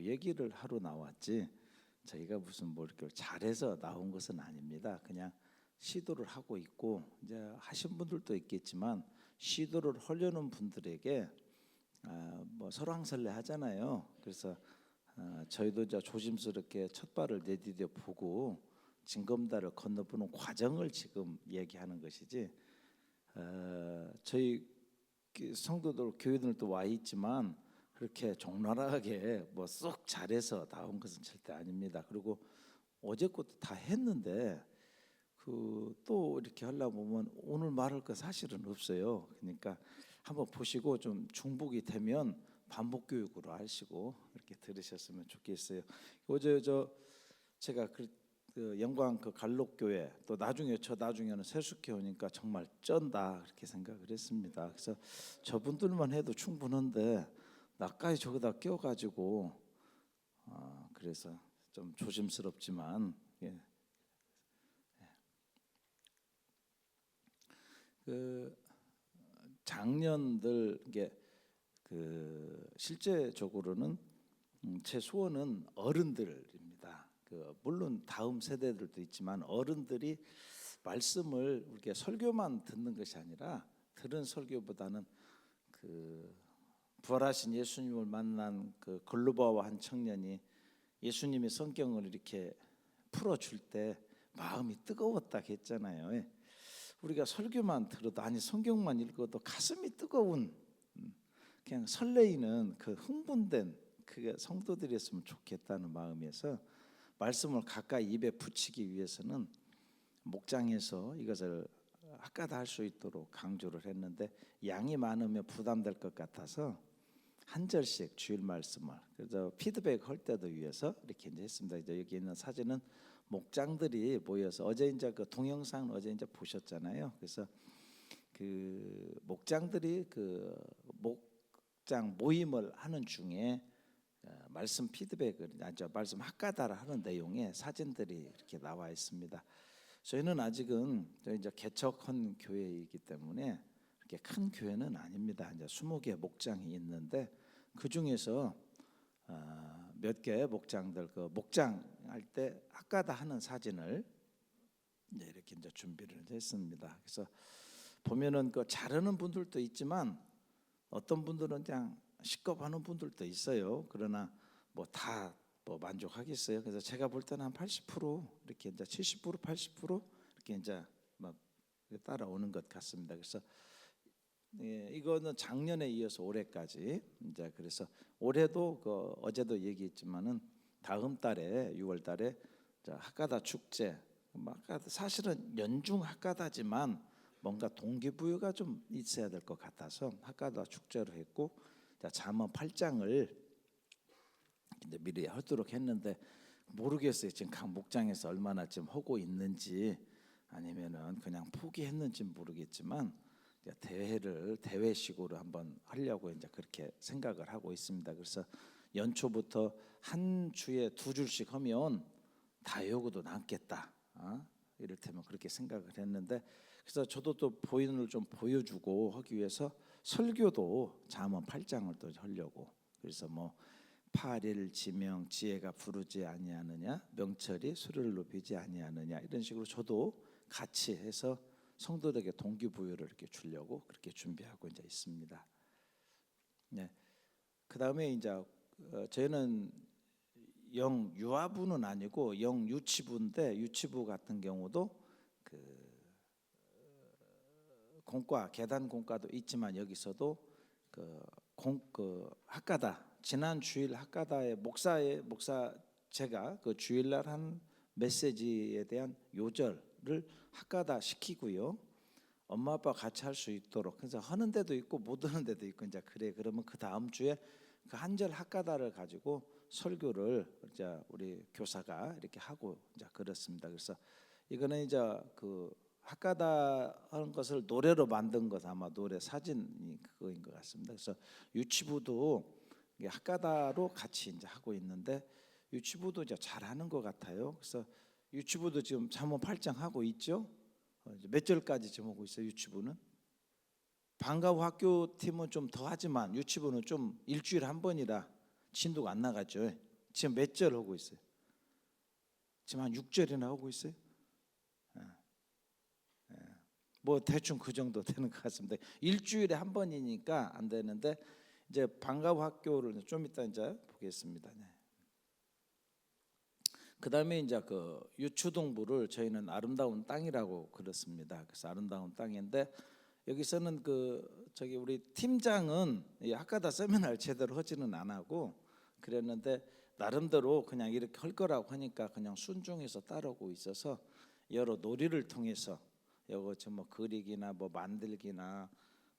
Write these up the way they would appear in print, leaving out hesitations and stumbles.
얘기를 하러 나왔지 저희가 무슨 뭐 이렇게 잘해서 나온 것은 아닙니다. 그냥 시도를 하고 있고 이제 하신 분들도 있겠지만 시도를 하려는 분들에게 뭐 설왕설래 하잖아요. 그래서 저희도 이제 조심스럽게 첫 발을 내디뎌 보고 징검다리를 건너보는 과정을 지금 얘기하는 것이지 저희 성도들 교회들도 와 있지만 그렇게 적나라하게 뭐 쏙 잘해서 나온 것은 절대 아닙니다. 그리고 어제 것도 다 했는데 또 이렇게 하려고 보면 오늘 말할 거 사실은 없어요. 그러니까 한번 보시고 좀 중복이 되면 반복 교육으로 하시고 이렇게 들으셨으면 좋겠어요. 어제 제가 영광 갈록교회 또 나중에는 세숙회 오니까 정말 쩐다 그렇게 생각을 했습니다. 그래서 저분들만 해도 충분한데 나까지 저기다 끼워가지고 그래서 좀 조심스럽지만 장년들 실제적으로는 제 소원은 어른들입니다. 물론 다음 세대들도 있지만 어른들이 말씀을 이렇게 설교만 듣는 것이 아니라 들은 설교보다는 부활하신 예수님을 만난 글로바와 한 청년이 예수님의 성경을 이렇게 풀어줄 때 마음이 뜨거웠다 했잖아요. 우리가 설교만 들어도 아니 성경만 읽어도 가슴이 뜨거운 그냥 설레이는 흥분된 그게 성도들이었으면 좋겠다는 마음에서 말씀을 가까이 입에 붙이기 위해서는 목장에서 이것을 학가다 할 수 있도록 강조를 했는데 양이 많으면 부담될 것 같아서 한 절씩 주일 말씀을 그래서 피드백 할 때도 위해서 이렇게 이제 했습니다. 이제 여기 있는 사진은 목장들이 모여서 어제 이제 동영상 어제 이제 보셨잖아요. 그래서 목장들이 목장 모임을 하는 중에 말씀 피드백을 말씀 학가다를 하는 내용의 사진들이 이렇게 나와 있습니다. 저희는 아직은 이제 개척한 교회이기 때문에 이렇게 큰 교회는 아닙니다. 이제 20개 목장이 있는데 그 중에서 몇 개의 목장들 목장할 때 학가다 하는 사진을 이렇게 이제 준비를 했습니다. 그래서 보면은 잘하는 분들도 있지만 어떤 분들은 그냥 시겁하는 분들도 있어요. 그러나 다 만족하겠어요. 그래서 제가 볼 때는 한 80% 이렇게 이제 70% 80% 이렇게 이제 따라오는 것 같습니다. 그래서 이거는 작년에 이어서 올해까지 이제 그래서 올해도 어제도 얘기했지만은 다음 달에 6월 달에 학가다 축제 사실은 연중 학가다지만 뭔가 동기부여가 좀 있어야 될 것 같아서 학가다 축제로 했고 잠언 8장을 미리 하도록 했는데 모르겠어요. 지금 각 목장에서 얼마나 지금 하고 있는지 아니면은 그냥 포기했는지 모르겠지만 대회식으로 한번 하려고 이제 그렇게 생각을 하고 있습니다. 그래서 연초부터 한 주에 2줄씩 하면 다효구도 남겠다. 이를테면 그렇게 생각을 했는데 그래서 저도 또 보인을 좀 보여주고 하기 위해서 설교도 잠언 8장을 또 하려고 그래서 8일 지명 지혜가 부르지 아니하느냐 명철이 수를 높이지 아니하느냐 이런 식으로 저도 같이 해서 성도들에게 동기부여를 이렇게 주려고 그렇게 준비하고 이제 있습니다. 네. 그다음에 이제 저희는 영유아부는 아니고 영유치부인데 유치부 같은 경우도 공과 계단 공과도 있지만 여기서도 학가다 지난 주일 학가다의 목사 제가 주일날 한 메시지에 대한 요절을 학가다 시키고요. 엄마 아빠 같이 할 수 있도록 그래서 하는 데도 있고 못 하는 데도 있고 이제 그러면 그 다음 주에 한 절 학가다를 가지고 설교를 이제 우리 교사가 이렇게 하고 이제 그렇습니다. 그래서 이거는 이제 학가다 하는 것을 노래로 만든 것 아마 노래 사진이 그거인 것 같습니다. 그래서 유치부도 학가다로 같이 이제 하고 있는데 유치부도 이제 잘하는 것 같아요. 그래서 유치부도 지금 잠언 8장 하고 있죠. 몇 절까지 지금 하고 있어요. 유치부는 방과후 학교 팀은 좀 더 하지만 유치부는 좀 일주일에 한 번이라 진도가 안 나가죠. 지금 몇 절 하고 있어요? 지금 한 6절이나 하고 있어요. 뭐 대충 그 정도 되는 것 같습니다. 일주일에 한 번이니까 안 되는데 이제 방과후 학교를 좀 이따 이제 보겠습니다. 네. 그다음에 이제 그 유초동부를 저희는 아름다운 땅이라고 그렇습니다. 그래서 아름다운 땅인데 여기서는 그 저기 우리 팀장은 학가다 세미나를 제대로 하지는 안 하고 그랬는데 나름대로 그냥 이렇게 할 거라고 하니까 그냥 순종해서 따르고 있어서 여러 놀이를 통해서 이거 뭐 그리기나 뭐 만들기나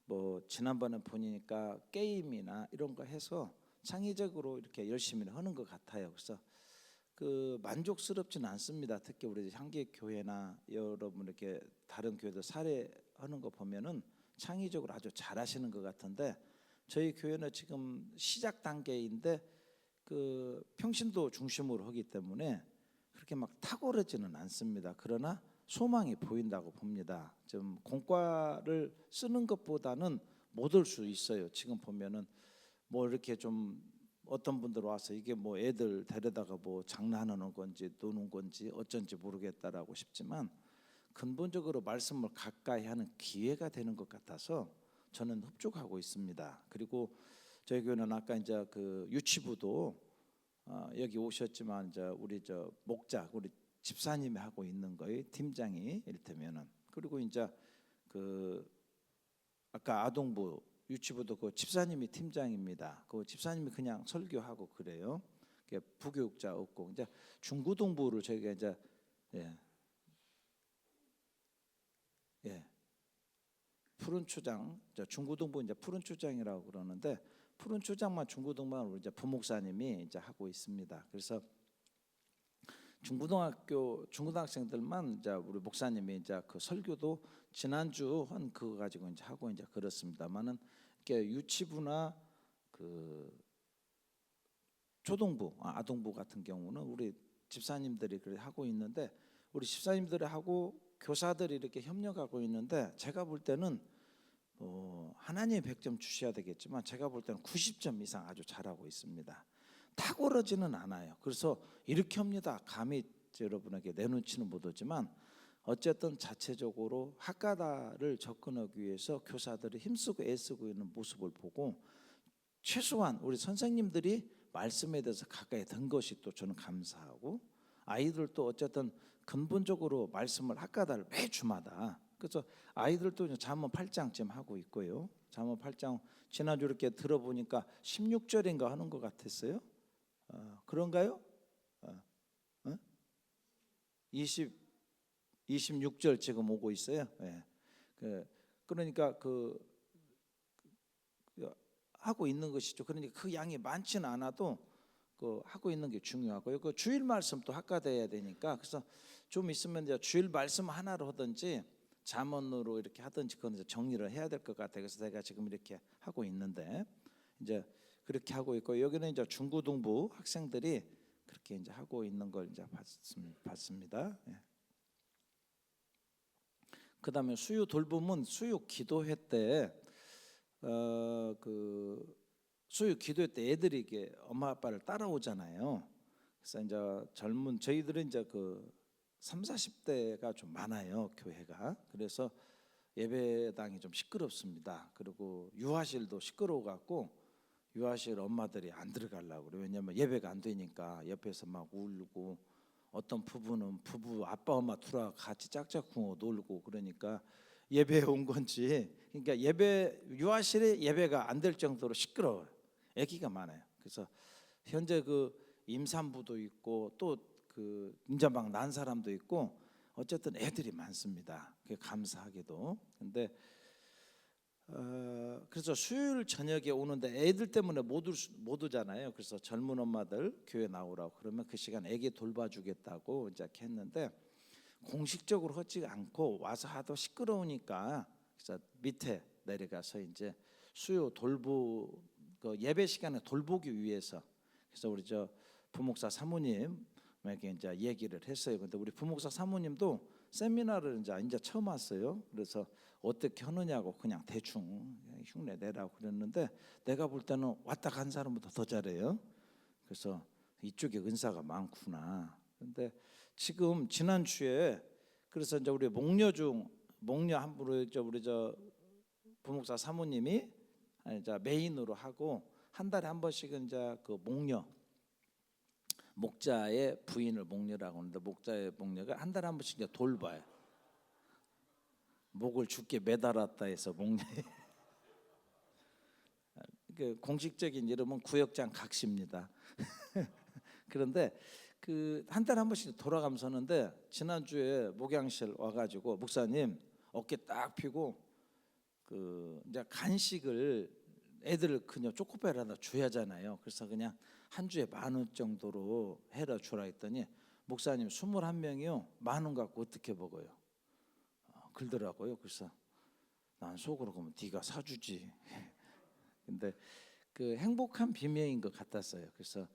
뭐 지난번에 보니까 게임이나 이런 거 해서 창의적으로 이렇게 열심히 하는 것 같아요. 그래서 그 만족스럽지는 않습니다. 특히 우리 향기 교회나 여러분 이렇게 다른 교회들 사례하는 거 보면은 창의적으로 아주 잘하시는 것 같은데 저희 교회는 지금 시작 단계인데 그 평신도 중심으로 하기 때문에 그렇게 막 탁월하지는 않습니다. 그러나 소망이 보인다고 봅니다. 좀 공과를 쓰는 것보다는 못 올 수 있어요. 지금 보면은 뭐 이렇게 좀 어떤 분들 와서 이게 뭐 애들 데려다가 뭐 장난하는 건지 노는 건지 어쩐지 모르겠다라고 싶지만 근본적으로 말씀을 가까이 하는 기회가 되는 것 같아서 저는 흡족하고 있습니다. 그리고 저희 교회는 아까 이제 그 유치부도 여기 오셨지만 이제 우리 저 목자 우리 집사님이 하고 있는 거예요. 팀장이 이를테면은 그리고 이제 그 아까 아동부 유치부도 그 집사님이 팀장입니다. 그 집사님이 그냥 설교하고 그래요. 부교육자 없고 이제 중고등부를 저희가 이제 예, 예, 푸른 초장 중고등부 이제 푸른 초장이라고 그러는데 푸른 초장만 중고등부만 우리 이제 부목사님이 이제 하고 있습니다. 그래서 중고등학생들만 이제 우리 목사님이 이제 그 설교도 지난주 한 그거 가지고 이제 하고 이제 그렇습니다만은 이렇게 유치부나 그 초등부, 아동부 같은 경우는 우리 집사님들이 그래 하고 있는데 우리 집사님들이 하고 교사들이 이렇게 협력하고 있는데 제가 볼 때는 하나님의 100점 주셔야 되겠지만 제가 볼 때는 90점 이상 아주 잘하고 있습니다. 탁월하지는 않아요. 그래서 이렇게 합니다. 감히 여러분에게 내놓지는 못하지만 어쨌든 자체적으로 학가다를 접근하기 위해서 교사들이 힘쓰고 애쓰고 있는 모습을 보고 최소한 우리 선생님들이 말씀에 대해서 가까이 든 것이 또 저는 감사하고 아이들도 어쨌든 근본적으로 말씀을 학가다를 매주마다 그래서 아이들도 잠언 8장쯤 하고 있고요. 잠언 8장 지난주 이렇게 들어보니까 16절인가 하는 것 같았어요. 그런가요? 26절 지금 오고 있어요. 예. 그러니까 하고 있는 것이죠. 그러니까 그 양이 많지는 않아도 하고 있는 게 중요하고요. 그 주일 말씀도 학가돼야 되니까 그래서 좀 있으면 이제 주일 말씀 하나로 하든지 잠언으로 이렇게 하든지 그건 이제 정리를 해야 될 것 같아요. 그래서 제가 지금 이렇게 하고 있는데 이제 그렇게 하고 있고 여기는 이제 중고등부 학생들이 그렇게 이제 하고 있는 걸 이제 봤습니다. 예. 그다음에 수요 돌봄은 수요 기도회 때 수요 기도회 때 애들이 이게 엄마 아빠를 따라오잖아요. 그래서 이제 젊은 저희들은 이제 그 3, 40대가 좀 많아요 교회가. 그래서 예배당이 좀 시끄럽습니다. 그리고 유아실도 시끄러워 갖고 유아실 엄마들이 안 들어가려고 그래요. 왜냐하면 예배가 안 되니까 옆에서 막 울고 어떤 부부는 부부 아빠 엄마 둘아 같이 짝짝꿍어 놀고 그러니까 예배에 온 건지 그러니까 유아실에 예배가 안 될 정도로 시끄러워요. 아기가 많아요. 그래서 현재 그 임산부도 있고 또 그 이제 막 난 사람도 있고 어쨌든 애들이 많습니다. 그게 감사하게도. 근데 그래서 수요일 저녁에 오는데 애들 때문에 못 오잖아요. 그래서 젊은 엄마들 교회 나오라고 그러면 그 시간 애기 돌봐주겠다고 이제 했는데 공식적으로 하지 않고 와서 하도 시끄러우니까 그래서 밑에 내려가서 이제 수요 그 예배 시간에 돌보기 위해서 그래서 우리 저 부목사 사모님에게 이제 얘기를 했어요. 근데 우리 부목사 사모님도 세미나를 이제 처음 왔어요. 그래서 어떻게 하느냐고 그냥 대충 흉내 내라고 그랬는데 내가 볼 때는 왔다 간 사람보다 더 잘해요. 그래서 이쪽에 은사가 많구나. 근데 지금 지난주에 그래서 이제 우리 목녀 한 분을 우리 부목사 사모님이 이제 메인으로 하고 한 달에 한 번씩은 이제 그 목자의 부인을 목녀라고 하는데 목자의 목녀가 한 달에 한 번씩 이제 돌봐요. 목을 죽게 매달았다 해서 목녀. 그 공식적인 이름은 구역장 각시입니다. 그런데 그 한 달에 한 번씩 돌아가면서 하는데 지난주에 목양실 와가지고 목사님 어깨 딱 펴고 그 이제 간식을 애들 그냥 초코파이를 하나 줘야 하잖아요. 그래서 그냥 한 주에 10,000원 정도로 해라 주라 했더니 목사님 21명이요 10,000원 갖고 어떻게 먹어요? 그러더라고요. 그래서 난 속으로 그러면 네가 사주지. 근데 그 행복한 비명인 것 같았어요. 그래서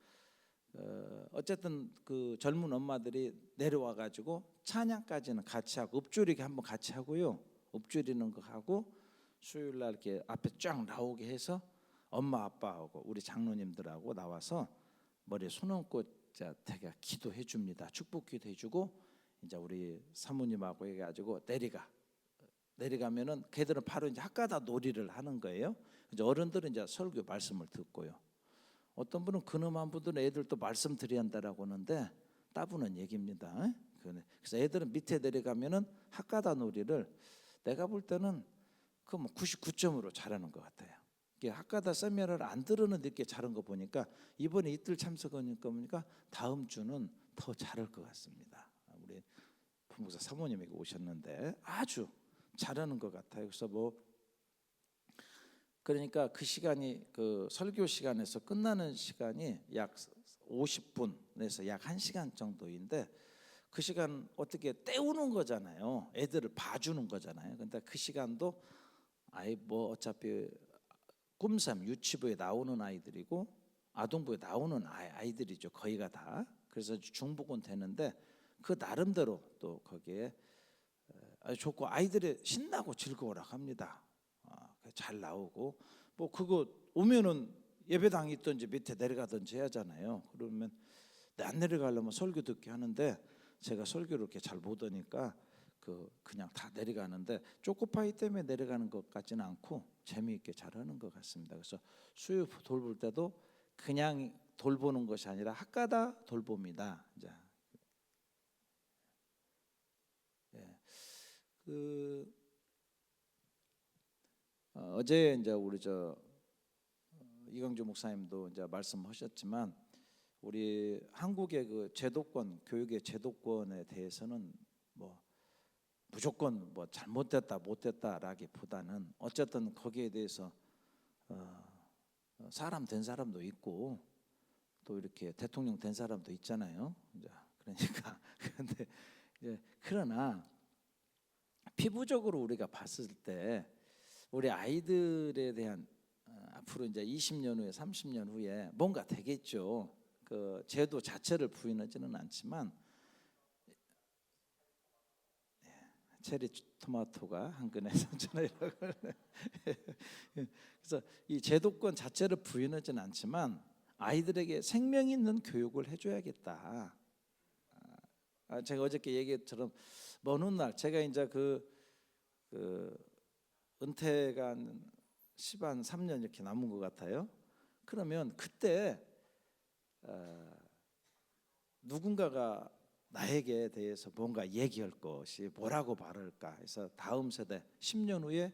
어쨌든 그 젊은 엄마들이 내려와 가지고 찬양까지는 같이 하고 읍조리기 한번 같이 하고요. 읍조리는 거 하고 수요일 날 이렇게 앞에 쫙 나오게 해서 엄마 아빠하고 우리 장로님들하고 나와서 머리에 손 얹고 제가 기도해 줍니다. 축복 기도해 주고 이제 우리 사모님하고 해 가지고 내려가면은 걔들은 바로 이제 학가다 놀이를 하는 거예요. 이제 어른들은 이제 설교 말씀을 듣고요. 어떤 분은 근엄한 분들은 애들 또 말씀 드려야 한다라고 하는데 따분한 얘기입니다. 그래서 애들은 밑에 내려가면은 학가다 놀이를 내가 볼 때는 그 뭐 99점으로 잘하는 것 같아요. 이게 학가다 세미나를 안 들었는데 이렇게 잘한 거 보니까 이번에 이틀 참석하니까 보니까 다음 주는 더 잘할 것 같습니다. 우리 부목사 사모님이 오셨는데 아주 잘하는 것 같아요. 그래서 그러니까 그 시간이 그 설교 시간에서 끝나는 시간이 약 50분에서 약 1시간 정도인데 그 시간 어떻게 때우는 거잖아요. 애들을 봐주는 거잖아요. 근데 그 시간도 뭐 어차피 꿈삼 유치부에 나오는 아이들이고 아동부에 나오는 아이들이죠. 거의가 다. 그래서 중복은 되는데 그 나름대로 또 거기에 아주 좋고 아이들이 신나고 즐거워라 합니다. 잘 나오고 뭐 그거 오면은 예배당이 있든지 밑에 내려가든지 해야잖아요. 그러면 안 내려가려면 설교 듣게 하는데 제가 설교를 이렇게 잘 못하니까 그냥 다 내려가는데 초코파이 때문에 내려가는 것 같지는 않고 재미있게 잘하는 것 같습니다. 그래서 수요 돌볼 때도 그냥 돌보는 것이 아니라 학가다 돌봅니다. 이제 어제 이제 우리 이광주 목사님도 이제 말씀하셨지만 우리 한국의 그 제도권 교육의 제도권에 대해서는 뭐 무조건 뭐 잘못됐다 못됐다라기보다는 어쨌든 거기에 대해서 사람 된 사람도 있고 또 이렇게 대통령 된 사람도 있잖아요. 이제 그러니까 그런데 이제 그러나 피부적으로 우리가 봤을 때 우리 아이들에 대한 앞으로 이제 20년 후에 30년 후에 뭔가 되겠죠. 그 제도 자체를 부인하지는 않지만 체리 토마토가 한 근에 3,000원이라고. 그래서 이 제도권 자체를 부인하지는 않지만 아이들에게 생명 있는 교육을 해줘야겠다. 제가 어저께 얘기했처럼 먼 훗날 제가 이제 그 은퇴가 한 3년 이렇게 남은 것 같아요. 그러면 그때 누군가가 나에게 대해서 뭔가 얘기할 것이 뭐라고 말할까 해서 다음 세대 10년 후에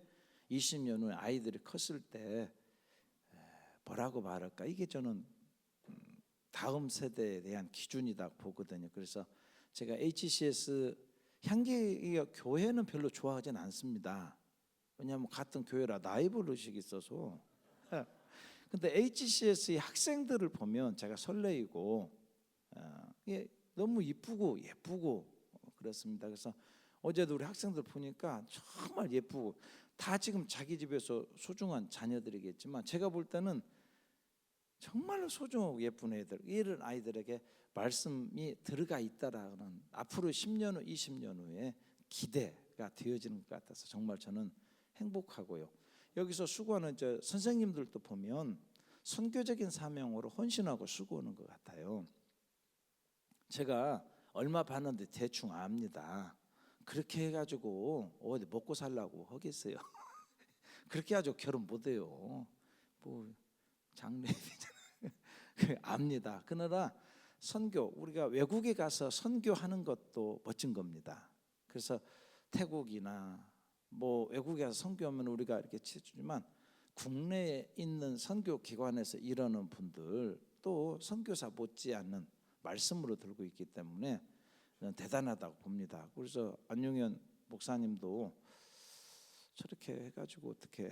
20년 후에 아이들이 컸을 때 뭐라고 말할까 이게 저는 다음 세대에 대한 기준이다 보거든요. 그래서 제가 HCS 향기 교회는 별로 좋아하진 않습니다. 왜냐하면 같은 교회라 라이벌 의식이 있어서. 근데 HCS의 학생들을 보면 제가 설레이고 너무 이쁘고 예쁘고 그렇습니다. 그래서 어제도 우리 학생들 보니까 정말 예쁘고 다 지금 자기 집에서 소중한 자녀들이겠지만 제가 볼 때는 정말로 소중하고 예쁜 애들 이런 아이들에게 말씀이 들어가 있다라는 앞으로 10년 후 20년 후에 기대가 되어지는 것 같아서 정말 저는 행복하고요. 여기서 수고하는 선생님들도 보면 선교적인 사명으로 헌신하고 수고하는 것 같아요. 제가 얼마 받는데 대충 압니다. 그렇게 해가지고 어디 먹고 살라고 하겠어요. 그렇게 해가지고 결혼 못해요. 뭐 장래잖아요. 압니다. 그러나 선교, 우리가 외국에 가서 선교하는 것도 멋진 겁니다. 그래서 태국이나 뭐 외국에 가서 선교하면 우리가 이렇게 치주지만 국내에 있는 선교 기관에서 일하는 분들 또 선교사 못지않는 말씀으로 들고 있기 때문에 대단하다고 봅니다. 그래서 안용현 목사님도 저렇게 해가지고 어떻게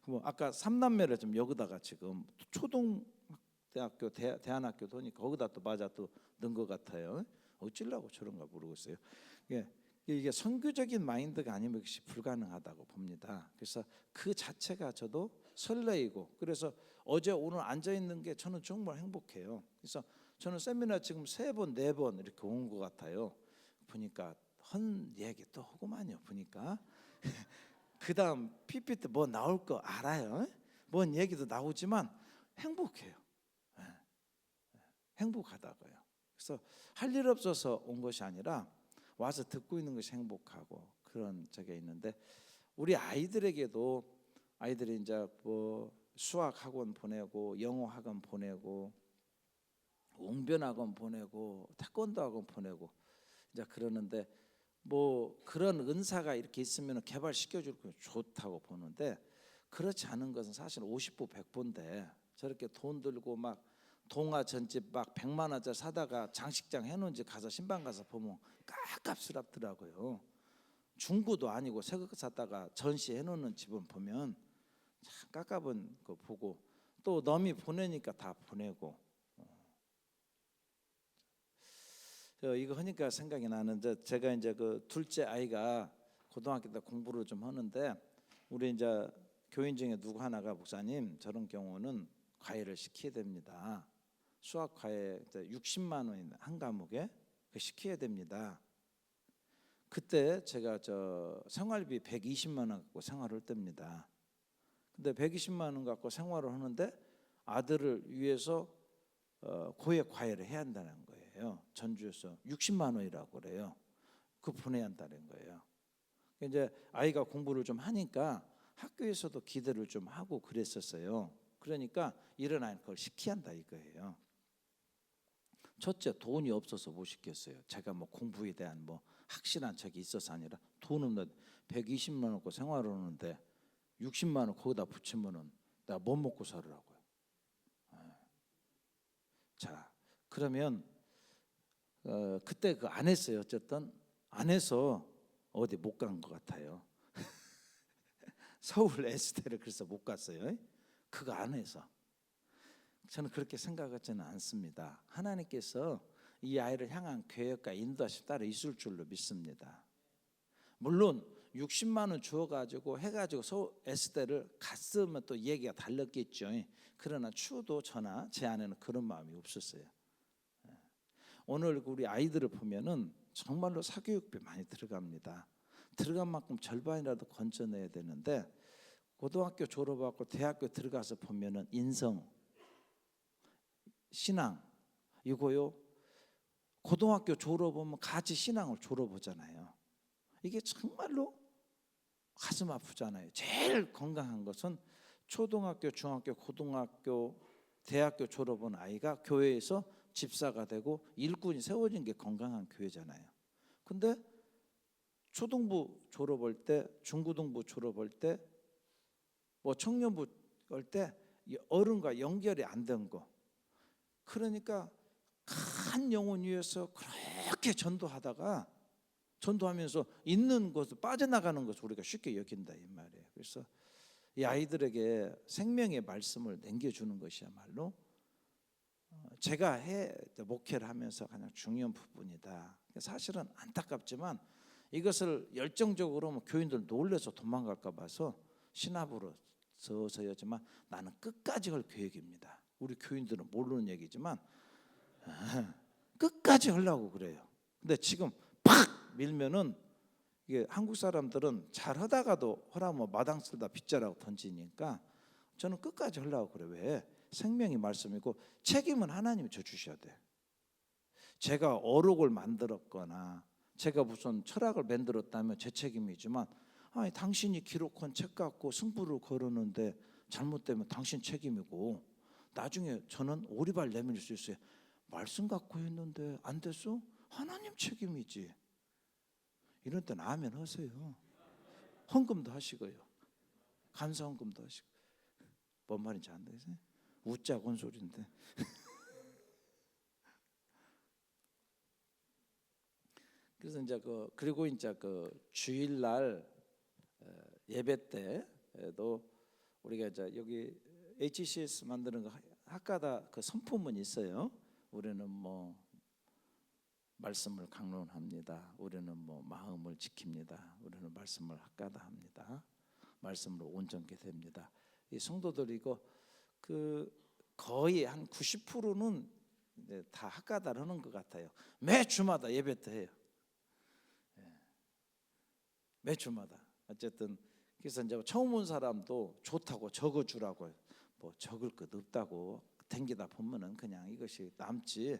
뭐 아까 삼남매를 좀 여기다가 지금 초등대학교 대안학교 도니까 거기다 또 맞아 또 넣은 것 같아요. 어찌려고 저런가 모르겠어요. 이게 선교적인 마인드가 아니면 이것이 불가능하다고 봅니다. 그래서 그 자체가 저도 설레이고, 그래서 어제 오늘 앉아 있는 게 저는 정말 행복해요. 그래서 저는 세미나 지금 3번 4번 이렇게 온 것 같아요. 보니까 헌 얘기 또 하고만요. 보니까 그 다음 PPT 뭐 나올 거 알아요. 뭔 얘기도 나오지만 행복해요. 행복하다고요. 그래서 할 일 없어서 온 것이 아니라 와서 듣고 있는 것이 행복하고 그런 적이 있는데, 우리 아이들에게도 아이들이 이제 뭐 수학 학원 보내고 영어 학원 보내고 웅변 학원 보내고 태권도 학원 보내고 이제 그러는데, 뭐 그런 은사가 이렇게 있으면 개발시켜 줄 거 좋다고 보는데, 그렇지 않은 것은 사실 50부 100부인데 저렇게 돈 들고 막 동화 전집 막 100만 원짜리 사다가 장식장 해놓은 집 가서 신방 가서 보면 깝깝스럽더라고요. 중고도 아니고 새거 샀다가 전시해 놓는 집은 보면 참 깝깝한 거 보고, 또 넘이 보내니까 다 보내고. 이거 하니까 생각이 나는데, 제가 이제 그 둘째 아이가 고등학교 때 공부를 좀 하는데, 우리 이제 교인 중에 누구 하나가 목사님 저런 경우는 과외를 시켜야 됩니다. 수학 과외 60만 원인 한 과목에 시켜야 됩니다. 그때 제가 저 생활비 120만 원 갖고 생활을 했답니다. 근데 120만 원 갖고 생활을 하는데 아들을 위해서 고액 과외를 해야 한다는 거예요. 전주에서 60만 원이라고 그래요. 그 보내야 한다는 거예요. 이제 아이가 공부를 좀 하니까 학교에서도 기대를 좀 하고 그랬었어요. 그러니까 일어나는 걸 시켜야 한다 이거예요. 첫째, 돈이 없어서 못 시켰어요. 제가 뭐 공부에 대한 뭐 확실한 적이 있어서 아니라, 돈은 120만 원 갖고 생활을 하는데 60만 원 거기다 붙이면은 내가 못 먹고 살으라고요. 자, 그러면 그때 그 안 했어요. 어쨌든 안 해서 어디 못 간 것 같아요. 서울 S대를 그래서 못 갔어요. 그거 안 해서. 저는 그렇게 생각하지는 않습니다. 하나님께서 이 아이를 향한 계획과 인도하심 따라 있을 줄로 믿습니다. 물론 60만 원 주어가지고 해가지고 서울 S대를 갔으면 또 얘기가 달랐겠죠. 그러나 추도 저나 제 안에는 그런 마음이 없었어요. 오늘 우리 아이들을 보면은 정말로 사교육비 많이 들어갑니다. 들어간 만큼 절반이라도 건져내야 되는데, 고등학교 졸업하고 대학교 들어가서 보면은 인성, 신앙 이거요. 고등학교 졸업하면 같이 신앙을 졸업하잖아요. 이게 정말로 가슴 아프잖아요. 제일 건강한 것은 초등학교, 중학교, 고등학교, 대학교 졸업한 아이가 교회에서 집사가 되고 일꾼이 세워진 게 건강한 교회잖아요. 근데 초등부 졸업할 때, 중고등부 졸업할 때, 뭐 청년부 할 때 어른과 연결이 안 된 거. 그러니까 큰 영혼 위해서 그렇게 전도하면서 있는 것을 빠져나가는 것을 우리가 쉽게 여긴다 이 말이에요. 그래서 이 아이들에게 생명의 말씀을 남겨주는 것이야말로 제가 목회를 하면서 가장 중요한 부분이다. 사실은 안타깝지만 이것을 열정적으로 교인들 놀래서 도망갈까 봐서 신압으로 서서였지만, 나는 끝까지 할 계획입니다. 우리 교인들은 모르는 얘기지만 끝까지 하려고 그래요. 근데 지금 팍 밀면은 이게 한국 사람들은 잘 하다가도 허라면 마당 쓸다 빗자라고 던지니까 저는 끝까지 하려고 그래요. 왜? 생명이 말씀이고 책임은 하나님이 져 주셔야 돼. 제가 어록을 만들었거나 제가 무슨 철학을 만들었다면 제 책임이지만, 아니 당신이 기록한 책 갖고 승부를 걸었는데 잘못되면 당신 책임이고, 나중에 저는 오리발 내밀 수 있어요. 말씀 갖고 했는데 안 됐어? 하나님 책임이지. 이런 때는 아멘 하세요. 헌금도 하시고요, 감사 헌금도 하시고. 뭔 말인지 안 되세요? 웃자고 온 소리인데. 그래서 이제 그리고 이제 주일날 예배 때도 우리가 이제 여기 HCS 만드는 거 학가다 그 선포문이 있어요. 우리는 뭐 말씀을 강론합니다. 우리는 뭐 마음을 지킵니다. 우리는 말씀을 학가다 합니다. 말씀으로 온전케 됩니다. 이 성도들이고 거의 한 90%는 이제 다 학가다를 하는 것 같아요. 매 주마다 예배 때 해요. 매 주마다. 어쨌든 그래서 이제 처음 온 사람도 좋다고 적어주라고, 뭐 적을 것 없다고 댕기다 보면은 그냥 이것이 남지,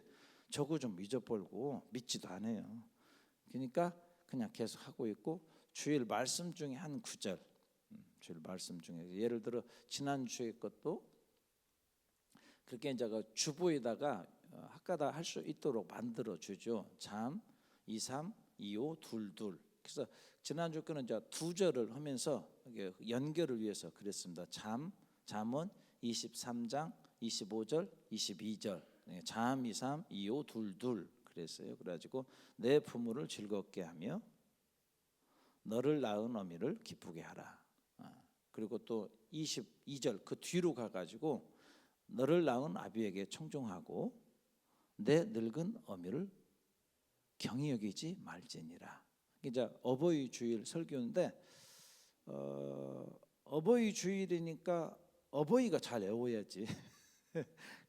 저거 좀 잊어버리고 믿지도 않아요. 그러니까 그냥 계속 하고 있고, 주일 말씀 중에 한 구절, 주일 말씀 중에 예를 들어 지난 주에 것도 그렇게 이제 주보에다가 학가다 할 수 있도록 만들어 주죠. 잠 23, 25, 22. 그래서 지난주 거는 이제 두 절을 하면서 연결을 위해서 그랬습니다. 잠은 23장 25절 22절. 잠 23, 25, 22 그랬어요. 그래가지고 내 부모를 즐겁게 하며 너를 낳은 어미를 기쁘게 하라. 그리고 또 22절 그 뒤로 가가지고 너를 낳은 아비에게 청종하고 내 늙은 어미를 경히 여기지 말지니라. 이제 어버이 주일 설교인데 어버이 주일이니까 어버이가 잘 외워야지.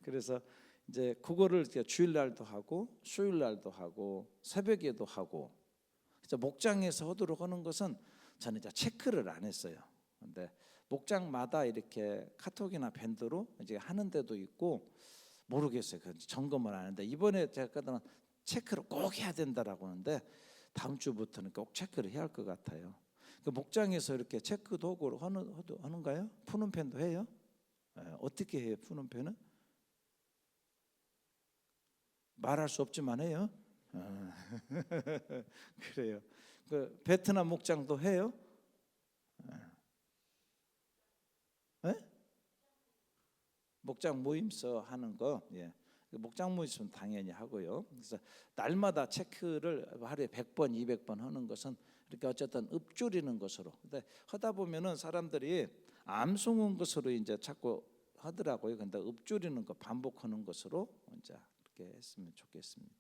그래서 이제 그거를 주일날도 하고 수요일날도 하고 새벽에도 하고, 그래서 목장에서 하도록 하는 것은 저는 이제 체크를 안 했어요. 근데 목장마다 이렇게 카톡이나 밴드로 이제 하는 데도 있고, 모르겠어요. 점검을 하는데 이번에 제가 체크를 꼭 해야 된다라고 하는데 다음 주부터는 꼭 체크를 해야 할 것 같아요. 그 목장에서 이렇게 체크 도구로 하는가요? 푸는 펜도 해요? 어떻게 해요? 푸는 펜은 말할 수 없지만 해요. 그래요. 그 베트남 목장도 해요? 네? 목장 모임서 하는 거, 예. 목장 모임은 당연히 하고요. 그래서 날마다 체크를 하루에 100번, 200번 하는 것은 이렇게 어쨌든 읊조리는 것으로. 근데 하다 보면은 사람들이 암송한 것으로 이제 자꾸 하더라고요. 근데 읊조리는 거 반복하는 것으로 이제 이렇게 했으면 좋겠습니다.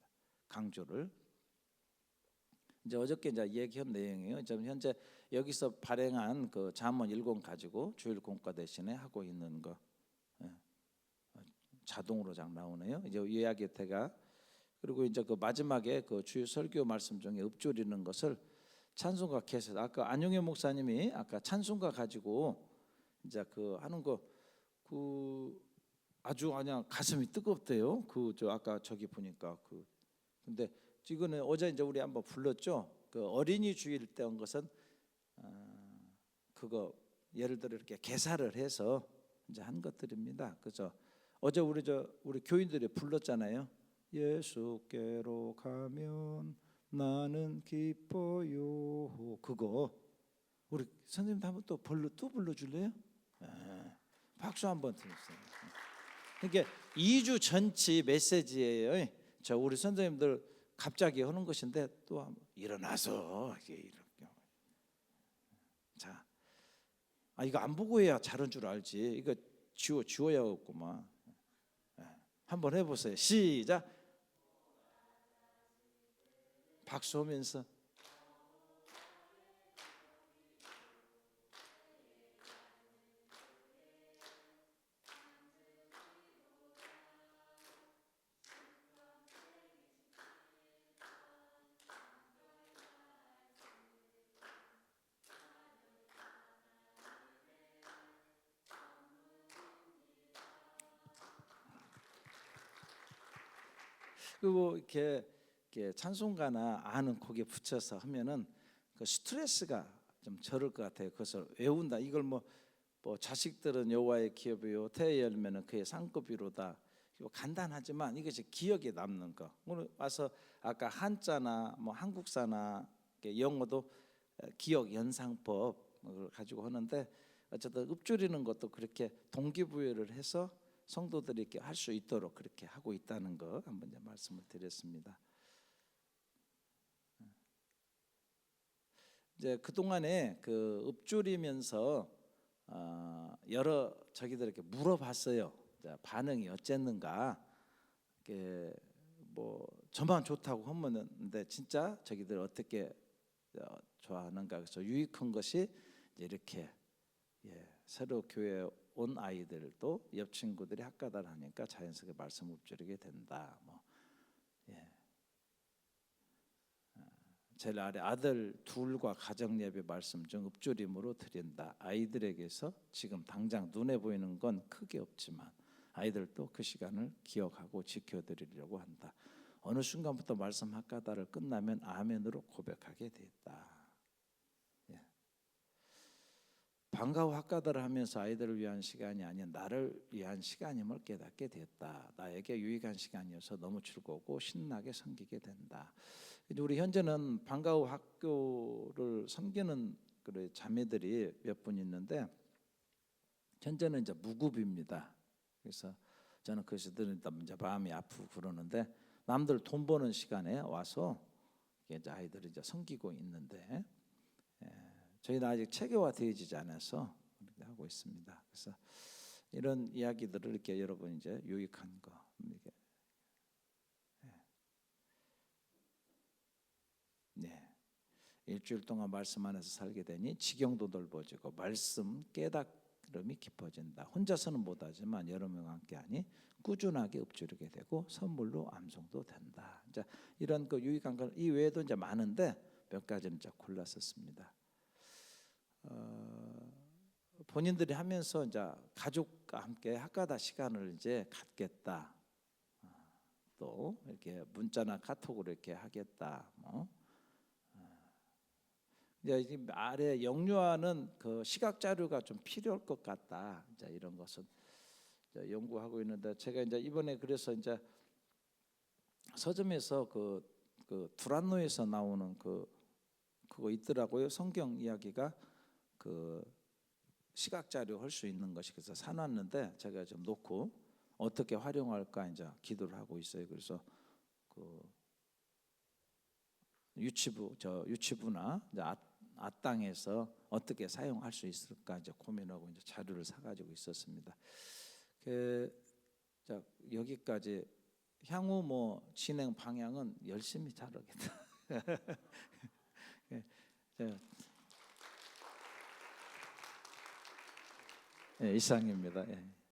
강조를. 이제 어저께 이제 얘기한 내용이에요. 지금 현재 여기서 발행한 그 잠언 1권 가지고 주일 공과 대신에 하고 있는 거. 자동으로 장 나오네요. 이제 요약의 태가. 그리고 이제 그 마지막에 그 주일 설교 말씀 중에 읊조리는 것을 찬송가 캐서, 아까 안용혜 목사님이 아까 찬송가 가지고 이제 그 하는 거 그 아주 그냥 가슴이 뜨겁대요. 저 아까 저기 보니까 근데 지금은 어제 이제 우리 한번 불렀죠. 그 어린이 주일 때 온 것은 그거 예를 들어 이렇게 개사를 해서 이제 한 것들입니다. 그죠? 어제 우리 교인들이 불렀잖아요. 예수께로 가면 나는 기뻐요. 그거 우리 선생님도 한번 또 불러줄래요? 박수 한번 드리세요. 그러니까 2주 전치 메시지예요. 저 우리 선생님들 갑자기 하는 것인데 또 한번 일어나서 이렇게. 자, 이거 안 보고 해야 잘한 줄 알지. 이거 지워야겠구만. 한번 해보세요. 시작. 박수하면서. 그리고 이렇게 찬송가나 아는 곡에 붙여서 하면은 그 스트레스가 좀 적을 것 같아요. 그것을 외운다. 이걸 뭐 자식들은 여호와의 기업이요 태의 열매는 그의 상급이로다. 간단하지만 이것이 기억에 남는 거. 오늘 와서 아까 한자나 뭐 한국사나 영어도 기억 연상법을 가지고 하는데 어쨌든 읊조리는 것도 그렇게 동기부여를 해서 성도들이 이렇게 할 수 있도록 그렇게 하고 있다는 거 한번 이제 말씀을 드렸습니다. 이제 그 동안에 그 읊조리면서 여러 자기들에게 물어봤어요. 반응이 어쨌는가. 뭐 저만 좋다고 하면은데 진짜 자기들 어떻게 좋아하는가. 그래서 유익한 것이 이렇게 새로 교회에 온 아이들도 옆 친구들이 학가다를 하니까 자연스럽게 말씀 읊조리게 된다. 제일 아래 아들 둘과 가정 예배 말씀 중 읊조림으로 드린다. 아이들에게서 지금 당장 눈에 보이는 건 크게 없지만 아이들도 그 시간을 기억하고 지켜드리려고 한다. 어느 순간부터 말씀 학가다를 끝나면 아멘으로 고백하게 됐다. 방과 후 학가다를 하면서 아이들을 위한 시간이 아닌 나를 위한 시간임을 깨닫게 됐다. 나에게 유익한 시간이어서 너무 즐겁고 신나게 섬기게 된다. 우리 현재는 방과 후 학교를 섬기는 그런 자매들이 몇 분 있는데 현재는 이제 무급입니다. 그래서 저는 그것들은 이제 마음이 아프고 그러는데 남들 돈 버는 시간에 와서 이제 아이들을 이제 섬기고 있는데 저희는 아직 체계화되어지지 않아서 이렇게 하고 있습니다. 그래서 이런 이야기들을 이렇게 여러분 이제 유익한 거 이렇게 일주일 동안 말씀 안에서 살게 되니 지경도 넓어지고 말씀 깨달음이 깊어진다. 혼자서는 못하지만 여러 명과 함께하니 꾸준하게 읊조리게 되고 선물로 암송도 된다. 이제 이런 그 유익한 걸 이 외에도 이제 많은데 몇 가지는 이제 골랐었습니다. 본인들이 하면서 이제 가족과 함께 학가다 시간을 이제 갖겠다. 또 이렇게 문자나 카톡으로 이렇게 하겠다. 이제 아래 영유아는 그 시각 자료가 좀 필요할 것 같다. 이제 이런 것은 이제 연구하고 있는데 제가 이제 이번에 그래서 이제 서점에서 그 두란노에서 나오는 그거 있더라고요. 성경 이야기가 그 시각 자료 할 수 있는 것이 그래서 사놨는데 제가 좀 놓고 어떻게 활용할까 이제 기도를 하고 있어요. 그래서 그 유치부나 이제 아땅에서 어떻게 사용할 수 있을까 이제 고민하고 이제 자료를 사가지고 있었습니다. 자 여기까지 향후 뭐 진행 방향은 열심히 잘하겠다. 이상입니다.